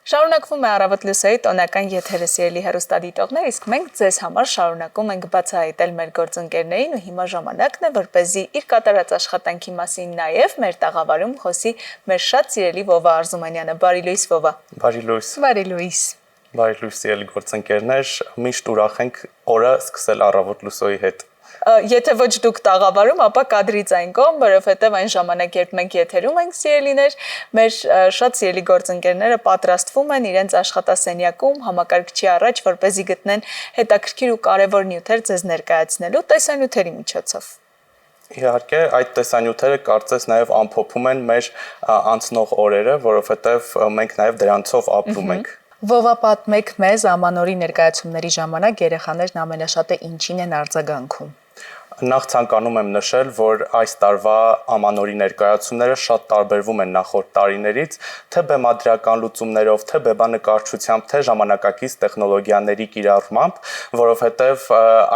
Շարունակվում է Առավոտ լուսոյի տոնական եթերը, սիրելի հեռուստադիտողներ, իսկ մենք ձեզ համար շարունակում ենք բացահայտել մեր գործընկերներին ու հիմա ժամանակն է, որպեսզի իր կատարած աշխատանքի մասին նաև մեր տաղավարում խոսի մեր շատ սիրելի Վովա Արզումանյանը։ Բարի լույս, Վովա։ Բարի լույս։ Բարի լույս։ Բարի լույս, սիրելի գործընկերներ, միշտ ուրախ ենք օրը սկսել Առավոտ լուսոյի հետ։ Եթե ոչ դուք տաղավարում, ապա կադրից այն կողմ, որովհետև այն ժամանակ, երբ մենք եթերում ենք, սիրելիներ, մեր շատ սիրելի գործընկերները պատրաստվում են իրենց աշխատասենյակում համակարգչի առաջ, որպեսզի գտնեն հետաքրքիր ու կարևոր նյութեր ձեզ ներկայացնելու տեսանյութերի միջոցով։ Իհարկե, այդ տեսանյութերը կարծես նաև ամփոփում են մեր անցնող օրերը, որովհետև մենք նաև դրանցով ապրում ենք։ Վովա, պատմեք մեզ ամանորի ներկայացումների ժամանակ երեխաներն ամենաշատը ինչին են արձագանքում։ Նախ ցանկանում եմ նշել, որ այս տարվա ամանորի ներկայացումները շատ տարբերվում են նախորդ տարիներից, թե բեմադրական լուծումներով, թե բեմանկարչությամբ, թե ժամանակակից տեխնոլոգիաների կիրառմամբ, որովհետև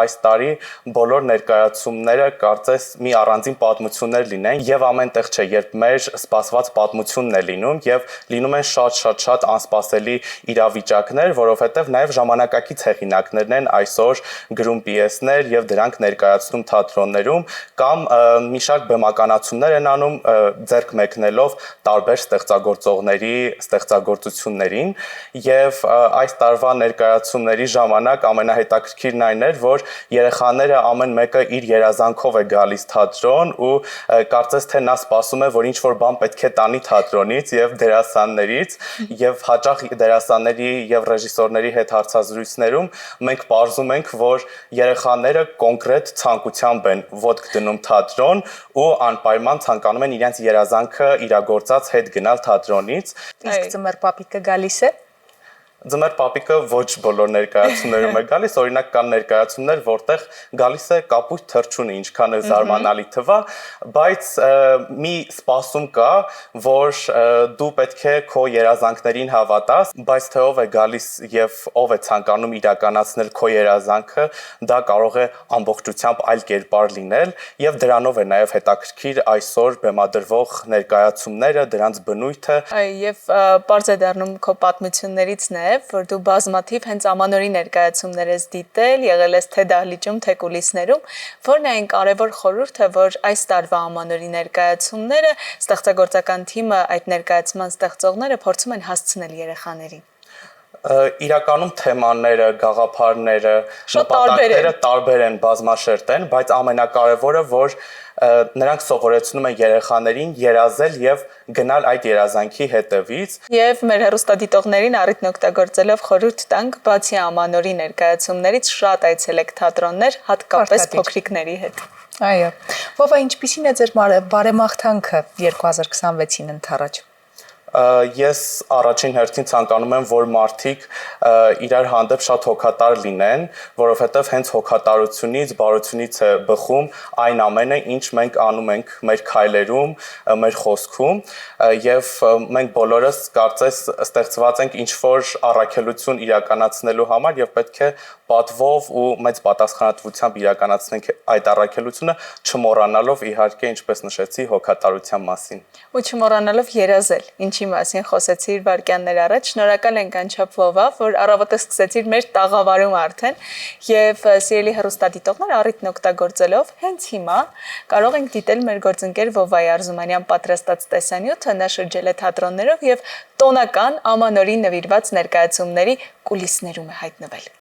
այս տարի բոլոր ներկայացումները կարծես մի առանձին պատմություններ լինեն, եւ ամենտեղ չէ, երբ մեր սպասված պատմությունն է լինում եւ լինում են շատ անսպասելի իրավիճակներ, որովհետև նաեւ ժամանակակից հեղինակներն են այսօր գրում պիեսներ եւ դրանք ներկայացնում թատրոններում կամ մի շարք բեմականացումներ են անում ձեռք մեկնելով տարբեր ստեղծագործողների ստեղծագործություններին եւ այս տարվա ներկայացումների ժամանակ ամենահետաքրքիրն այն էր, որ երեխաները ամեն մեկը իր երազանքով է գալիս թատրոն ու կարծես թե նա սպասում է, որ ինչ-որ բան պետք է տանի թատրոնից եւ դերասաններից եւ հաճախ դերասանների եւ ռեժիսորների հետ հարցազրույցներում մենք պարզում ենք, որ երեխաները կոնկրետ ցանկությամբ են ոտք դնում թատրոն ու անպայման ցանկանում են իրենց երազանքը իրագործած հետ գնալ թատրոնից։ Իսկ ձմեռ պապիկը գալիս է։ Ձմեռ պապիկը ոչ բոլոր ներկայացումներում է գալիս, օրինակ կան ներկայացումներ, որտեղ գալիս է կապույտ թռչունը, ինչքան է զարմանալի թվա, բայց մի սպասում կա, որ դու պետք է քո երազանքներին հավատաս, բայց թե ով է գալիս եւ ով է ցանկանում իրականացնել քո երազանքը, դա կարող է ամբողջությամբ այլ կերպար լինել եւ դրանով է նաեւ հետաքրքիր այսօր բեմադրվող ներկայացումները, դրանց բնույթը։ Եվ պարզ է դառնում քո պատմություններից որ դու բազմաթիվ հենց ամանորի ներկայացումներ ես դիտել, եղել ես թե դահլիճում, թե կուլիսներում, որն է այն կարևոր խորհուրդը, որ այս տարվա ամանորի ներկայացումները ստեղծագործական թիմը, այդ ներկայացման ստեղծողները փորձում են հասցնել երեխաներին։ Իրականում թեմաները, գաղափարները, նպատակները տարբեր են, բազմաշերտ են, բայց ամենակարևորը, որ նրանք սովորեցնում են երեխաներին երազել եւ գնալ այդ երազանքի հետևից։ Եվ մեր հեռուստադիտողներին առիթն օգտագործելով խորհուրդ տանք, բացի ամանորի ներկայացումներից շատ այցելեք թատրոններ, հատկապես փոքրիկների հետ։ Այո։ Վովա, ինչպիսին է ձեր բարեմաղթանքը 2026-ին ընթառաջ։ Ես առաջին հերթին ցանկանում եմ, որ մարդիկ իրար հանդեպ շատ հոգատար լինեն, որովհետև հենց հոգատարությունից, բարությունից է բխում այն ամենը, ինչ մենք անում ենք մեր քայլերում, մեր խոսքում, եւ մենք բոլորս կարծես ստեղծված ենք ինչ-որ առաքելություն իրականացնելու համար եւ պետք է պատվով ու մեծ պատասխանատվությամբ իրականացնենք այդ առաքելությունը, չմոռանալով իհարկե, ինչպես նշեցի, հոգատարության մասին։ Ու չմոռանալով երազել, ինչի մասին խոսեցիր վարքյաններ առաջ, շնորհակալ ենք անչափ Վովա, որ առավոտը սկսեցիր մեր տաղավարում արդեն եւ սիրելի հեռուստադիտողներ առիթն օգտագործելով հենց հիմա կարող ենք դիտել մեր գործընկեր Վովայի Արզումանյան պատրաստած տեսանյութը, նա շրջել է թատրոններով եւ տոնական ամանորի նվիրված ներկայացումների կուլիսներում է հայտնվել։